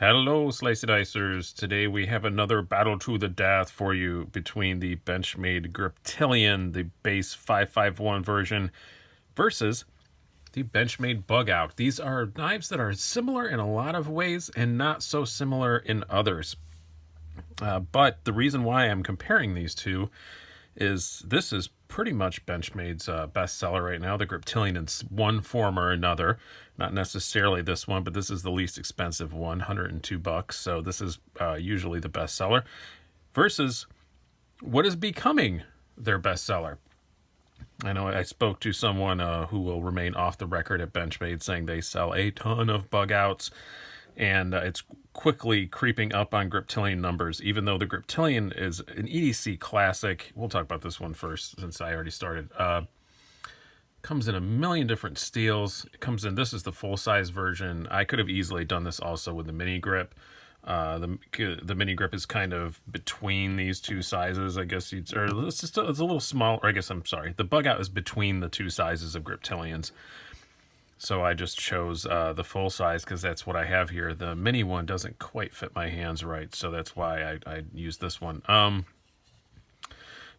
Hello, Slicey Dicers. Today we have another battle to the death for you between the Benchmade Griptilian, the base 551 version, versus the Benchmade Bugout. These are knives that are similar in a lot of ways and not so similar in others. But the reason why I'm comparing these two is this is pretty much Benchmade's bestseller right now, the Griptilian, in one form or another. Not necessarily this one, but this is the least expensive one, $102. So this is usually the bestseller. Versus what is becoming their bestseller. I know I spoke to someone who will remain off the record at Benchmade saying they sell a ton of Bugouts, and it's quickly creeping up on Griptilian numbers, even though the Griptilian is an EDC classic. We'll talk about this one first since I already started. Comes in a million different steels. It comes in, this is the full-size version. I could have easily done this also with the mini grip. The mini grip is kind of between these two sizes, I guess it's a little small, or I guess I'm sorry. The Bugout is between the two sizes of Griptilians. So I just chose the full size because that's what I have here. The mini one doesn't quite fit my hands right, so that's why I use this one.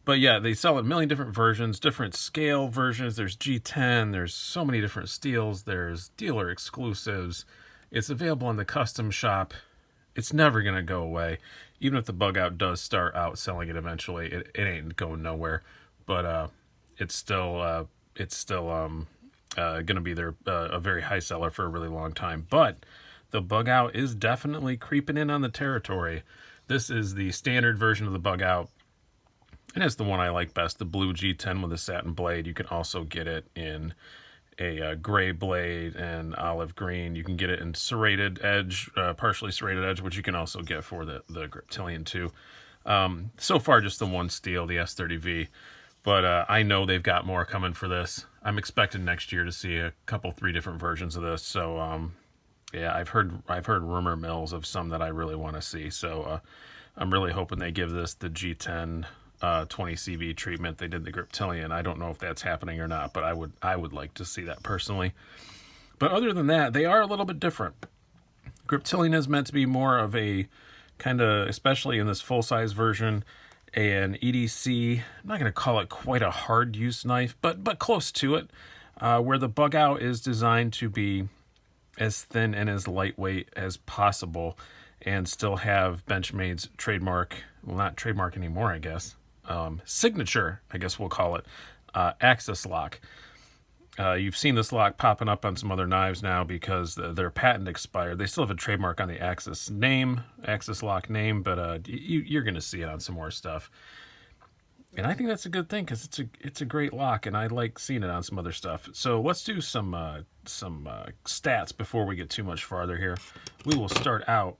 But yeah, they sell a million different versions, different scale versions. There's G10, there's so many different steels, there's dealer exclusives. It's available in the custom shop. It's never going to go away. Even if the Bugout does start out selling it eventually, it ain't going nowhere. But it's still going to be a very high seller for a really long time. But the Bugout is definitely creeping in on the territory. This is the standard version of the Bugout, and it's the one I like best, the blue G10 with the satin blade. You can also get it in a gray blade and olive green. You can get it in serrated edge, partially serrated edge, which you can also get for the Griptilian too. So far, just the one steel, the S30V. But I know they've got more coming for this. I'm expecting next year to see a couple, 3 different versions of this. So yeah, I've heard rumor mills of some that I really want to see. So I'm really hoping they give this the G10 20 CV treatment they did the Griptilian. I don't know if that's happening or not, but I would like to see that personally. But other than that, they are a little bit different. Griptilian is meant to be more of a kind of, especially in this full-size version, an EDC. I'm not going to call it quite a hard use knife, but close to it, where the Bugout is designed to be as thin and as lightweight as possible and still have Benchmade's trademark, well, not trademark anymore, I guess, signature, I guess we'll call it, axis lock. You've seen this lock popping up on some other knives now because their patent expired. They still have a trademark on the axis lock name, but you're going to see it on some more stuff. And I think that's a good thing because it's a great lock, and I like seeing it on some other stuff. So let's do some stats before we get too much farther here. We will start out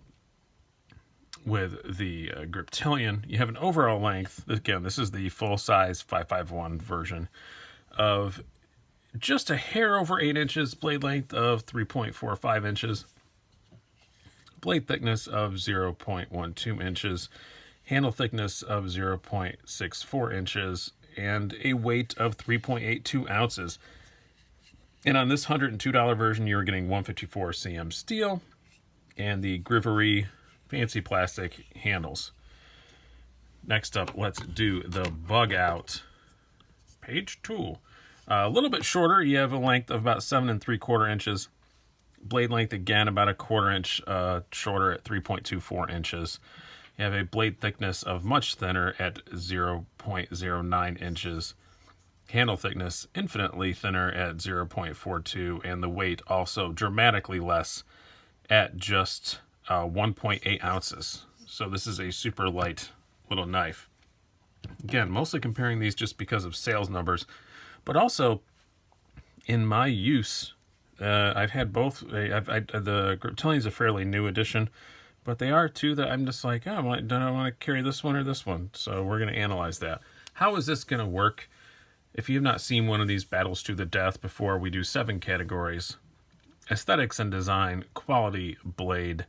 with the Griptilian. You have an overall length. Again, this is the full-size 551 version of just a hair over 8 inches, blade length of 3.45 inches, blade thickness of 0.12 inches, handle thickness of 0.64 inches, and a weight of 3.82 ounces. And on this $102 version, you're getting 154 cm steel and the Grivery fancy plastic handles. Next up, let's do the Bugout. Page 2. A little bit shorter. You have a length of about 7 3/4 inches. Blade length, again, about a 1/4 inch shorter at 3.24 inches. You have a blade thickness of much thinner at 0.09 inches. Handle thickness, infinitely thinner at 0.42. And the weight also dramatically less at just 1.8 ounces. So this is a super light little knife. Again, mostly comparing these just because of sales numbers. But also, in my use, I've had both. The Griptilian is a fairly new addition, but they are two that I'm just like, oh, don't I want to carry this one or this one? So we're going to analyze that. How is this going to work? If you have not seen one of these battles to the death before, we do 7 categories: aesthetics and design, quality, blade,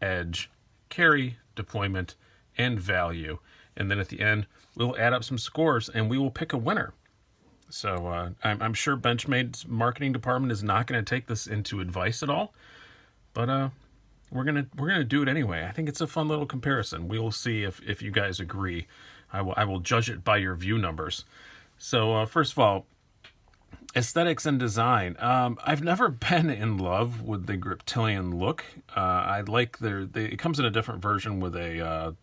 edge, carry, deployment, and value. And then at the end, we'll add up some scores and we will pick a winner. So I'm sure Benchmade's marketing department is not going to take this into advice at all. But we're gonna do it anyway. I think it's a fun little comparison. We will see if you guys agree. I will judge it by your view numbers. So first of all, aesthetics and design. I've never been in love with the Griptilian look. I like it comes in a different version with a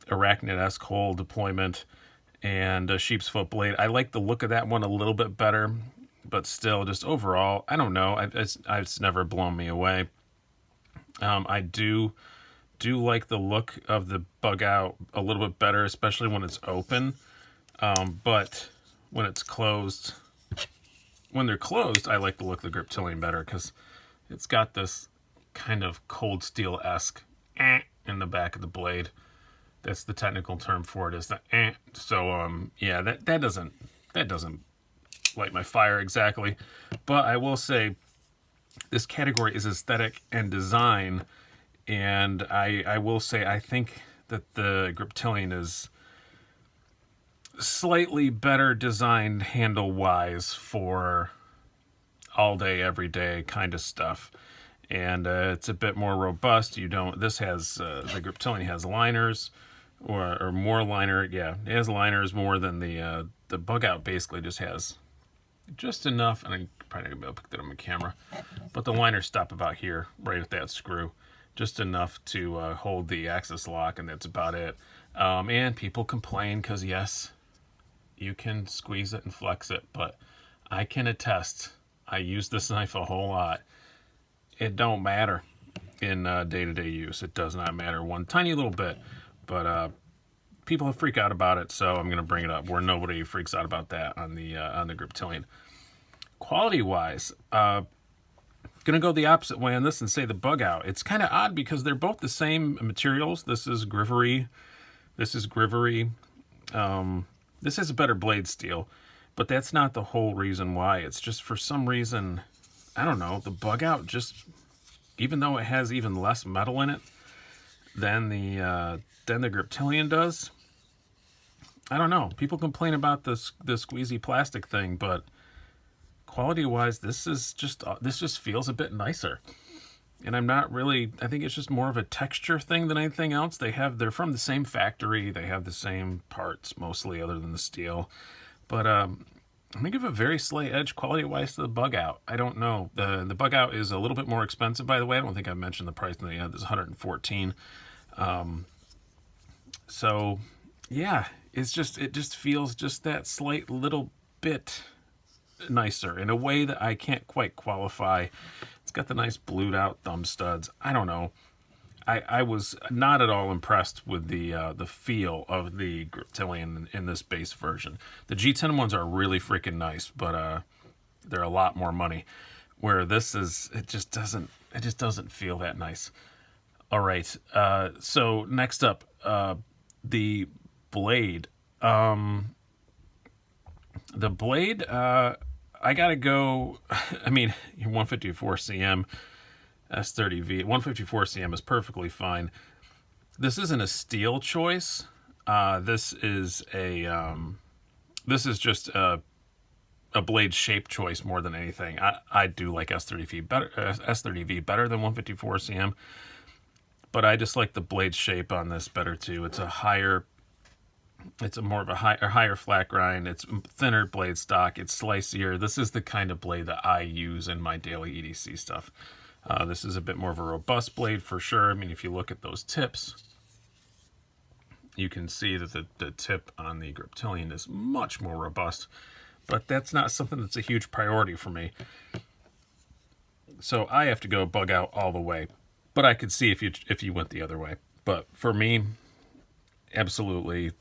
arachnid-esque hole deployment and a sheep's foot blade. I like the look of that one a little bit better, but still, just overall, I don't know. It's never blown me away. I do like the look of the Bugout a little bit better, especially when it's open. But when it's closed, when they're closed, I like the look of the Griptilian better because it's got this kind of cold steel-esque in the back of the blade. That's the technical term for it, is the So yeah, that doesn't light my fire exactly. But I will say this category is aesthetic and design, and I will say I think that the Griptilian is slightly better designed handle-wise for all day, every day kind of stuff. And it's a bit more robust. This has, the Griptilian has liners, or more liner. Yeah, it has liners more than the Bugout basically just has just enough, and I'm probably not going to be able to pick that on my camera, but the liners stop about here, right at that screw. Just enough to hold the axis lock, and that's about it. And people complain because, yes, you can squeeze it and flex it, but I can attest, I use this knife a whole lot. It don't matter in day-to-day use. It does not matter one tiny little bit, but people freak out about it, so I'm going to bring it up where nobody freaks out about that on the Griptilian. Quality-wise, going to go the opposite way on this and say the Bugout. It's kind of odd because they're both the same materials. This is Grivery. This is Grivery. This is a better blade steel, but that's not the whole reason why. It's just for some reason, I don't know, the Bugout just, even though it has even less metal in it than the Griptilian does, I don't know. People complain about the squeezy plastic thing, but quality-wise, this just feels a bit nicer. And I'm not really, I think it's just more of a texture thing than anything else. They're from the same factory. They have the same parts mostly, other than the steel. But I'm going to give a very slight edge quality-wise to the Bugout. I don't know. The Bugout is a little bit more expensive, by the way. I don't think I mentioned the price in the end. It's $114. So yeah, it just feels just that slight little bit nicer in a way that I can't quite qualify. It's got the nice blued out thumb studs. I don't know. I was not at all impressed with the feel of the Griptilian in this base version. The G10 ones are really freaking nice, but they're a lot more money. Where this is, it just doesn't feel that nice. All right. So next up, the blade. The blade, I gotta go. I mean, your 154 cm S30V, 154 cm is perfectly fine. This isn't a steel choice. This is just a blade shape choice more than anything. I do like S30V better than 154 cm, but I just like the blade shape on this better too. It's more of a higher flat grind. It's thinner blade stock. It's slicier. This is the kind of blade that I use in my daily EDC stuff. This is a bit more of a robust blade for sure. I mean, if you look at those tips, you can see that the tip on the Griptilian is much more robust, but that's not something that's a huge priority for me. So I have to go Bugout all the way, but I could see if you went the other way. But for me, absolutely,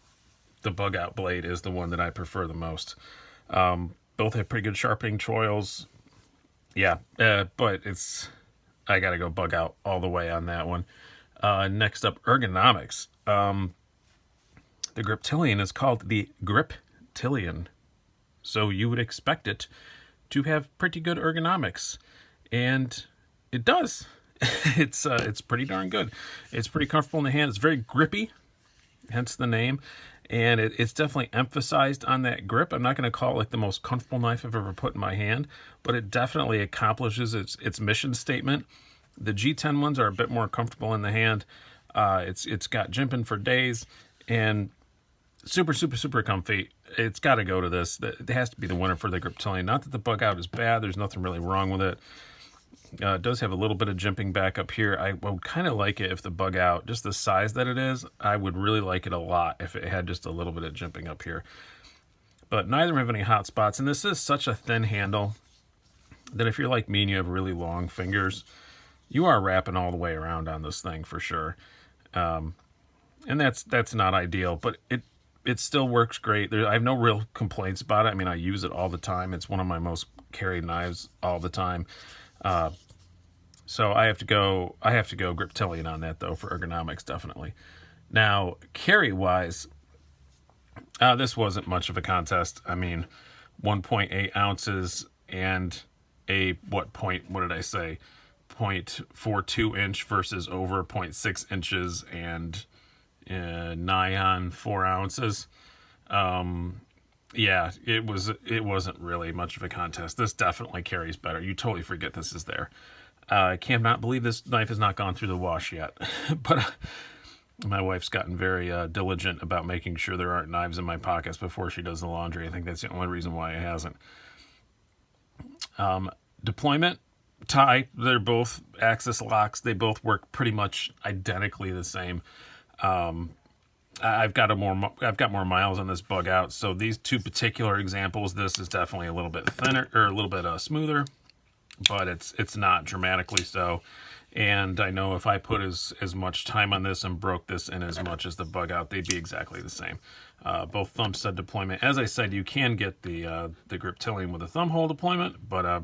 the Bugout blade is the one that I prefer the most. Both have pretty good sharpening choils. Yeah, but I gotta go Bugout all the way on that one. Next up, Ergonomics. The Griptilian is called the Griptilian, so you would expect it to have pretty good ergonomics, and it does. It's pretty darn good. It's pretty comfortable in the hand. It's very grippy, hence the name. And it's definitely emphasized on that grip. I'm not going to call it like the most comfortable knife I've ever put in my hand, but it definitely accomplishes its mission statement, The G10 ones are a bit more comfortable in the hand. It's got jimping for days and super, super, super comfy. It's got to go to this. It has to be the winner for the Griptilian. Not that the Bugout is bad. There's nothing really wrong with it. It does have a little bit of jimping back up here. I would kind of like it if the Bugout, just the size that it is, I would really like it a lot if it had just a little bit of jimping up here. But neither have any hot spots, and this is such a thin handle that if you're like me and you have really long fingers, you are wrapping all the way around on this thing for sure. And that's not ideal, but it still works great. I have no real complaints about it. I mean, I use it all the time. It's one of my most carried knives all the time. So I have to go Griptilian on that though for ergonomics, definitely. Now, carry wise, this wasn't much of a contest. I mean, 1.8 ounces and a what did I say? 0.42 inch versus over 0.6 inches and nigh on 4 ounces. Yeah, it wasn't really much of a contest. This definitely carries better. You totally forget this is there. I cannot believe this knife has not gone through the wash yet. But my wife's gotten very diligent about making sure there aren't knives in my pockets before she does the laundry. I think that's the only reason why it hasn't. Deployment, tie, they're both axis locks. They both work pretty much identically the same. I've got more miles on this Bugout, so these two particular examples, this is definitely a little bit thinner or a little bit smoother, but it's not dramatically so. And I know if I put as much time on this and broke this in as much as the Bugout, they'd be exactly the same. Both thumb stud deployment. As I said, you can get the Griptilian with a thumb hole deployment, but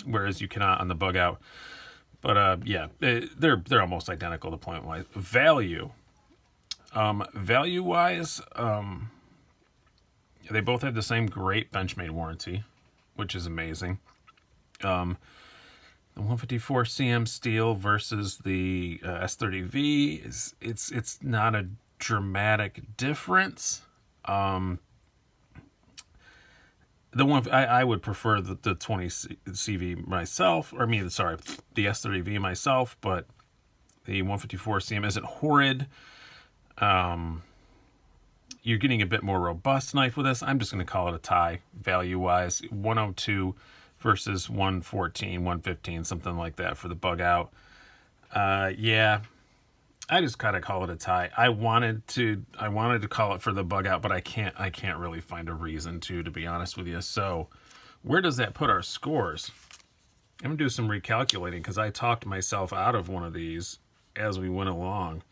whereas you cannot on the Bugout. But yeah, they're almost identical deployment wise. Value wise, they both have the same great Benchmade warranty, which is amazing. The 154 cm steel versus the S30V it's not a dramatic difference. The one I would prefer the 20 CV myself, or I mean, sorry, the S30V myself, but the 154 cm isn't horrid. You're getting a bit more robust knife with this. I'm just going to call it a tie value wise. 102 versus 114, 115, something like that for the Bugout. Yeah, I just kind of call it a tie. I wanted to call it for the Bugout, but I can't really find a reason to be honest with you. So where does that put our scores? I'm gonna do some recalculating because I talked myself out of one of these as we went along.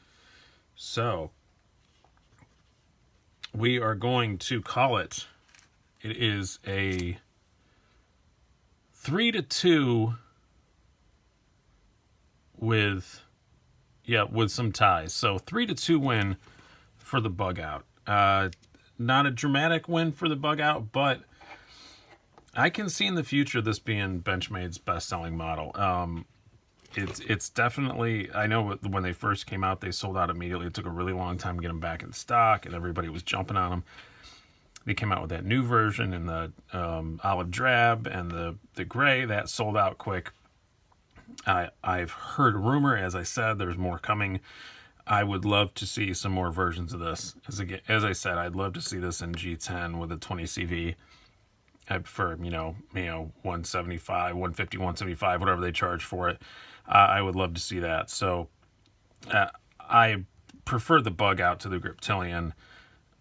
So we are going to call it. It is a 3-2 with some ties. So 3-2 win for the Bugout. Not a dramatic win for the Bugout, but I can see in the future this being Benchmade's best-selling model. It's definitely, I know when they first came out, they sold out immediately. It took a really long time to get them back in stock, and everybody was jumping on them. They came out with that new version in the olive drab and the gray. That sold out quick. I've heard a rumor, as I said, there's more coming. I would love to see some more versions of this. As I said, I'd love to see this in G10 with a 20 CV. I prefer, 175, 150, 175, whatever they charge for it. I would love to see that. So I prefer the Bugout to the Griptilian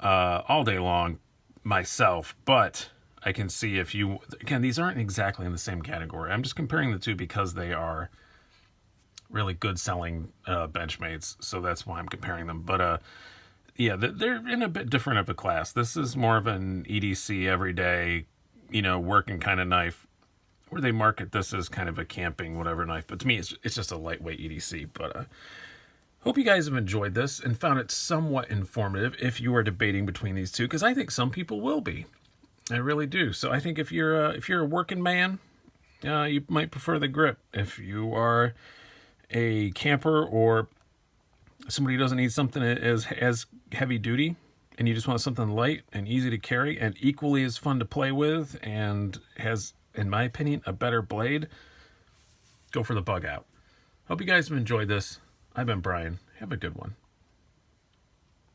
all day long myself, but I can see again, these aren't exactly in the same category. I'm just comparing the two because they are really good selling Benchmades, so that's why I'm comparing them. But yeah, they're in a bit different of a class. This is more of an EDC everyday, working kind of knife, where they market this as kind of a camping whatever knife. But to me, it's just a lightweight EDC. But hope you guys have enjoyed this and found it somewhat informative if you are debating between these two, because I think some people will be. I really do. So I think if you're a working man, you might prefer the Grip. If you are a camper or somebody who doesn't need something as heavy duty, and you just want something light and easy to carry and equally as fun to play with and has, in my opinion, a better blade, go for the Bugout. Hope you guys have enjoyed this. I've been Brian. Have a good one.